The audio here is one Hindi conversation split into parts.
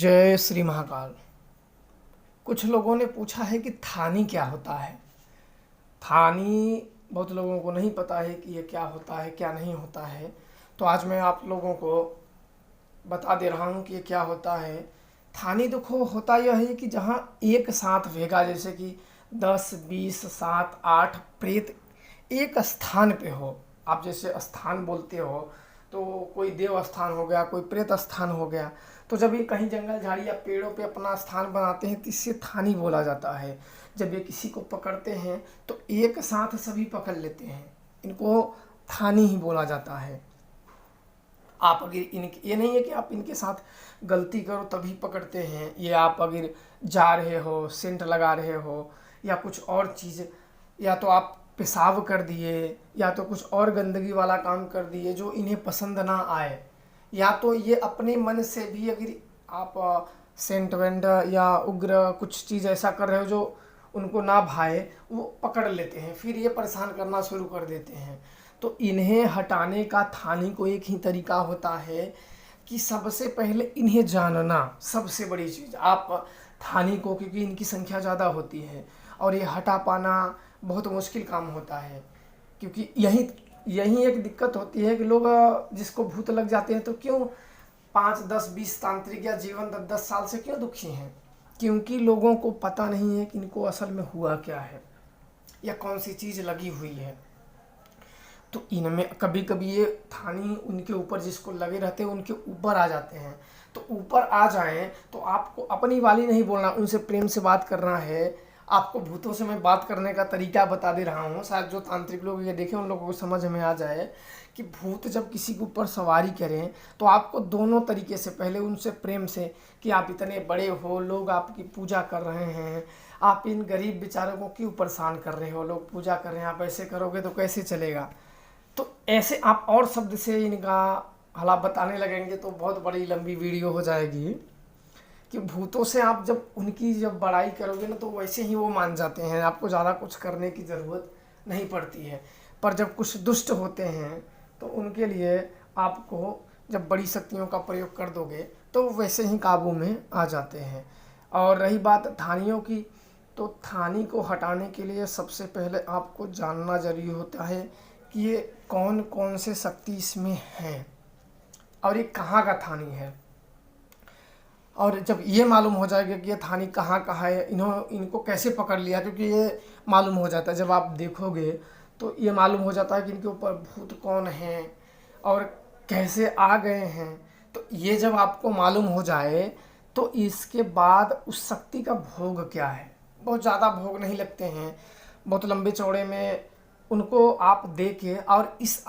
जय श्री महाकाल। कुछ लोगों ने पूछा है कि थानी क्या होता है। थानी बहुत लोगों को नहीं पता है कि ये क्या होता है, क्या नहीं होता है। तो आज मैं आप लोगों को बता दे रहा हूँ कि ये क्या होता है। थानी देखो, होता यह है कि जहाँ एक साथ भेगा, जैसे कि 10, 20, 7, 8 प्रेत एक स्थान पे हो। आप जैसे स्थान बोलते हो तो कोई देव स्थान हो गया, कोई प्रेत स्थान हो गया। तो जब ये कहीं जंगल झाड़ी या पेड़ों पे अपना स्थान बनाते हैं तो इससे थानी बोला जाता है। जब ये किसी को पकड़ते हैं तो एक साथ सभी पकड़ लेते हैं, इनको थानी ही बोला जाता है। आप अगर इनके, ये नहीं है कि आप इनके साथ गलती करो तभी पकड़ते हैं। ये आप अगर जा रहे हो, सेंट लगा रहे हो या कुछ और चीज़, या तो आप पेशाब कर दिए या तो कुछ और गंदगी वाला काम कर दिए जो इन्हें पसंद ना आए, या तो ये अपने मन से भी अगर आप सेंट वेंट या उग्र कुछ चीज़ ऐसा कर रहे हो जो उनको ना भाए, वो पकड़ लेते हैं, फिर ये परेशान करना शुरू कर देते हैं। तो इन्हें हटाने का थानी को एक ही तरीका होता है कि सबसे पहले इन्हें जानना सबसे बड़ी चीज़। आप थानी को, क्योंकि इनकी संख्या ज़्यादा होती है और ये हटा पाना बहुत मुश्किल काम होता है, क्योंकि यही यही एक दिक्कत होती है कि लोग जिसको भूत लग जाते हैं तो क्यों 5, 10, 20 तांत्रिक या जीवन 10 साल से क्यों दुखी हैं? क्योंकि लोगों को पता नहीं है कि इनको असल में हुआ क्या है या कौन सी चीज़ लगी हुई है। तो इनमें कभी कभी ये थानी उनके ऊपर जिसको लगे रहते हैं उनके ऊपर आ जाते हैं। तो ऊपर आ जाएं तो आपको अपनी वाली नहीं बोलना, उनसे प्रेम से बात करना है। आपको भूतों से मैं बात करने का तरीका बता दे रहा हूँ, शायद जो तांत्रिक लोग ये देखें उन लोगों को समझ में आ जाए कि भूत जब किसी के ऊपर सवारी करें तो आपको दोनों तरीके से, पहले उनसे प्रेम से कि आप इतने बड़े हो, लोग आपकी पूजा कर रहे हैं, आप इन गरीब बेचारों को क्यों परेशान कर रहे हो, लोग पूजा कर रहे हैं, आप ऐसे करोगे तो कैसे चलेगा। तो ऐसे आप और शब्द से इनका हालात बताने लगेंगे तो बहुत बड़ी लंबी वीडियो हो जाएगी। कि भूतों से आप जब उनकी जब बड़ाई करोगे ना तो वैसे ही वो मान जाते हैं, आपको ज़्यादा कुछ करने की ज़रूरत नहीं पड़ती है। पर जब कुछ दुष्ट होते हैं तो उनके लिए आपको जब बड़ी शक्तियों का प्रयोग कर दोगे तो वैसे ही काबू में आ जाते हैं। और रही बात थानियों की, तो थानी को हटाने के लिए सबसे पहले आपको जानना जरूरी होता है कि ये कौन कौन से शक्ति इसमें हैं और ये कहाँ का थानी है। और जब ये मालूम हो जाएगा कि ये थानी कहाँ कहाँ है, इनको कैसे पकड़ लिया, क्योंकि ये मालूम हो जाता है जब आप देखोगे तो ये मालूम हो जाता है कि इनके ऊपर भूत कौन हैं और कैसे आ गए हैं। तो ये जब आपको मालूम हो जाए तो इसके बाद उस शक्ति का भोग क्या है, बहुत ज़्यादा भोग नहीं लगते हैं, बहुत लंबे चौड़े में उनको आप दे के, और जिस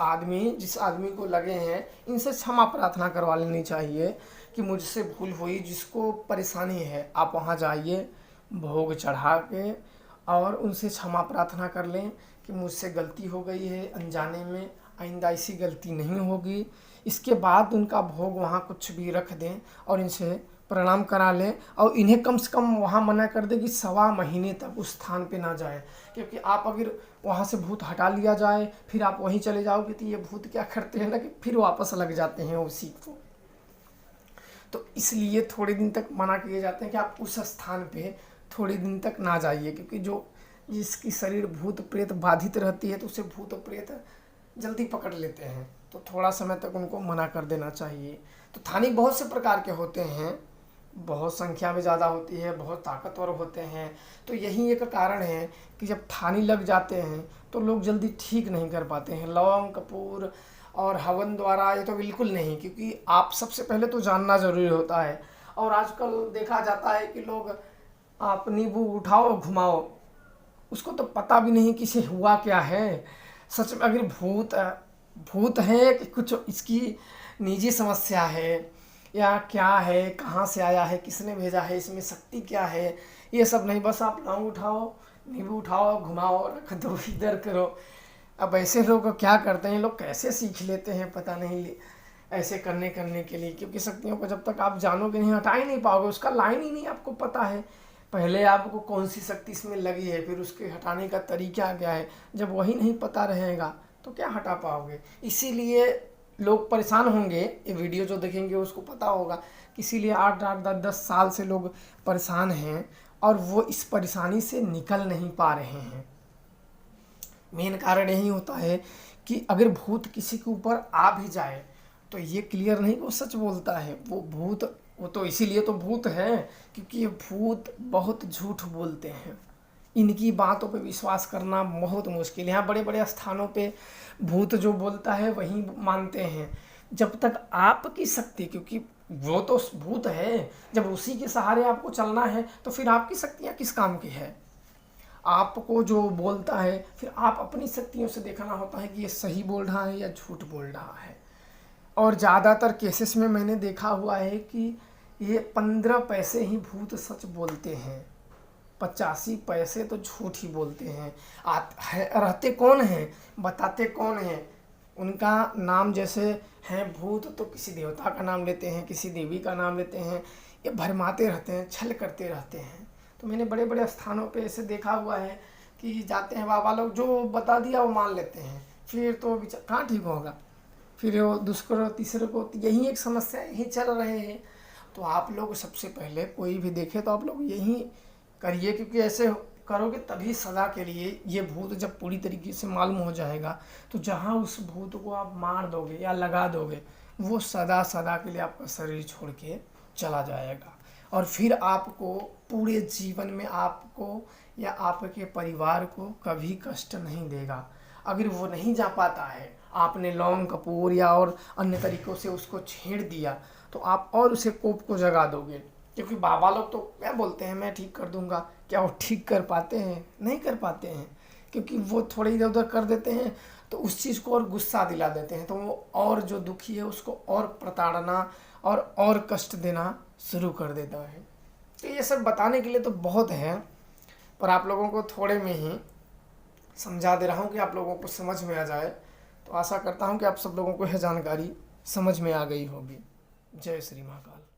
आदमी को लगे हैं इनसे क्षमा प्रार्थना करवा लेनी चाहिए कि मुझसे भूल हुई। जिसको परेशानी है आप वहाँ जाइए, भोग चढ़ा के और उनसे क्षमा प्रार्थना कर लें कि मुझसे गलती हो गई है अनजाने में, आइंदा ऐसी गलती नहीं होगी। इसके बाद उनका भोग वहाँ कुछ भी रख दें और इनसे प्रणाम करा लें, और इन्हें कम से कम वहाँ मना कर दें कि 1.25 महीने तक उस स्थान पे ना जाएं। क्योंकि आप अगर वहाँ से भूत हटा लिया जाए फिर आप वहीं चले जाओगे तो ये भूत क्या करते हैं ना कि फिर वापस लग जाते हैं उसी को। तो इसलिए थोड़े दिन तक मना किए जाते हैं कि आप उस स्थान पे थोड़े दिन तक ना जाइए, क्योंकि जिसकी शरीर भूत प्रेत बाधित रहती है तो उसे भूत प्रेत जल्दी पकड़ लेते हैं। तो थोड़ा समय तक उनको मना कर देना चाहिए। तो थानी बहुत से प्रकार के होते हैं, बहुत संख्या में ज़्यादा होती है, बहुत ताकतवर होते हैं। तो यही एक कारण है कि जब थानी लग जाते हैं तो लोग जल्दी ठीक नहीं कर पाते हैं। लौंग कपूर और हवन द्वारा ये तो बिल्कुल नहीं, क्योंकि आप सबसे पहले तो जानना ज़रूरी होता है। और आजकल देखा जाता है कि लोग आप नींबू उठाओ घुमाओ, उसको तो पता भी नहीं कि इसे हुआ क्या है। सच में अगर भूत है कि कुछ इसकी निजी समस्या है या क्या है, कहाँ से आया है, किसने भेजा है, इसमें शक्ति क्या है, ये सब नहीं। बस आप लौंग उठाओ, नींबू उठाओ, घुमाओ, रख दो, इधर करो। अब ऐसे लोग क्या करते हैं, लोग कैसे सीख लेते हैं पता नहीं ऐसे करने के लिए, क्योंकि शक्तियों को जब तक आप जानोगे नहीं, हटा ही नहीं पाओगे, उसका लाइन ही नहीं आपको पता है। पहले आपको कौन सी शक्ति इसमें लगी है, फिर उसके हटाने का तरीका क्या है, जब वही नहीं पता रहेगा तो क्या हटा पाओगे। इसीलिए लोग परेशान होंगे, ये वीडियो जो देखेंगे उसको पता होगा कि इसीलिए 8-8 10-10 साल से लोग परेशान हैं और वो इस परेशानी से निकल नहीं पा रहे हैं। मेन कारण यही होता है कि अगर भूत किसी के ऊपर आ भी जाए तो ये क्लियर नहीं कि वो सच बोलता है। वो तो इसीलिए तो भूत है क्योंकि ये भूत बहुत झूठ बोलते हैं। इनकी बातों पे विश्वास करना बहुत मुश्किल है। यहाँ बड़े बड़े स्थानों पे भूत जो बोलता है वही मानते हैं। जब तक आपकी शक्ति, क्योंकि वो तो भूत है, जब उसी के सहारे आपको चलना है तो फिर आपकी शक्तियाँ किस काम की है? आपको जो बोलता है फिर आप अपनी शक्तियों से देखना होता है कि ये सही बोल रहा है या झूठ बोल रहा है। और ज़्यादातर केसेस में मैंने देखा हुआ है कि ये 15 पैसे ही भूत सच बोलते हैं, 85 पैसे तो झूठ ही बोलते हैं। रहते कौन हैं, बताते कौन हैं? उनका नाम जैसे हैं भूत तो किसी देवता का नाम लेते हैं, किसी देवी का नाम लेते हैं, ये भरमाते रहते हैं, छल करते रहते हैं। तो मैंने बड़े बड़े स्थानों पे ऐसे देखा हुआ है कि जाते हैं बाबा लोग, जो बता दिया वो मान लेते हैं, फिर तो कहाँ ठीक होगा, फिर वो दूसरे तीसरे को, यही एक समस्या यही चल रहे हैं। तो आप लोग सबसे पहले कोई भी देखे तो आप लोग यही करिए, क्योंकि ऐसे करोगे तभी सदा के लिए ये भूत जब पूरी तरीके से मालूम हो जाएगा तो जहाँ उस भूत को आप मार दोगे या लगा दोगे वो सदा सदा के लिए आपका शरीर छोड़ के चला जाएगा। और फिर आपको पूरे जीवन में आपको या आपके परिवार को कभी कष्ट नहीं देगा। अगर वो नहीं जा पाता है, आपने लौंग कपूर या और अन्य तरीक़ों से उसको छेड़ दिया तो आप और उसे कोप को जगा दोगे। क्योंकि बाबा लोग तो क्या बोलते हैं, मैं ठीक कर दूंगा, क्या वो ठीक कर पाते हैं? नहीं कर पाते हैं, क्योंकि वो थोड़े इधर उधर कर देते हैं तो उस चीज़ को और गुस्सा दिला देते हैं, तो वो और जो दुखी है उसको और प्रताड़ना और कष्ट देना शुरू कर देता है। तो ये सब बताने के लिए तो बहुत है, पर आप लोगों को थोड़े में ही समझा दे रहा हूँ कि आप लोगों को समझ में आ जाए। तो आशा करता हूँ कि आप सब लोगों को यह जानकारी समझ में आ गई होगी। जय श्री महाकाल।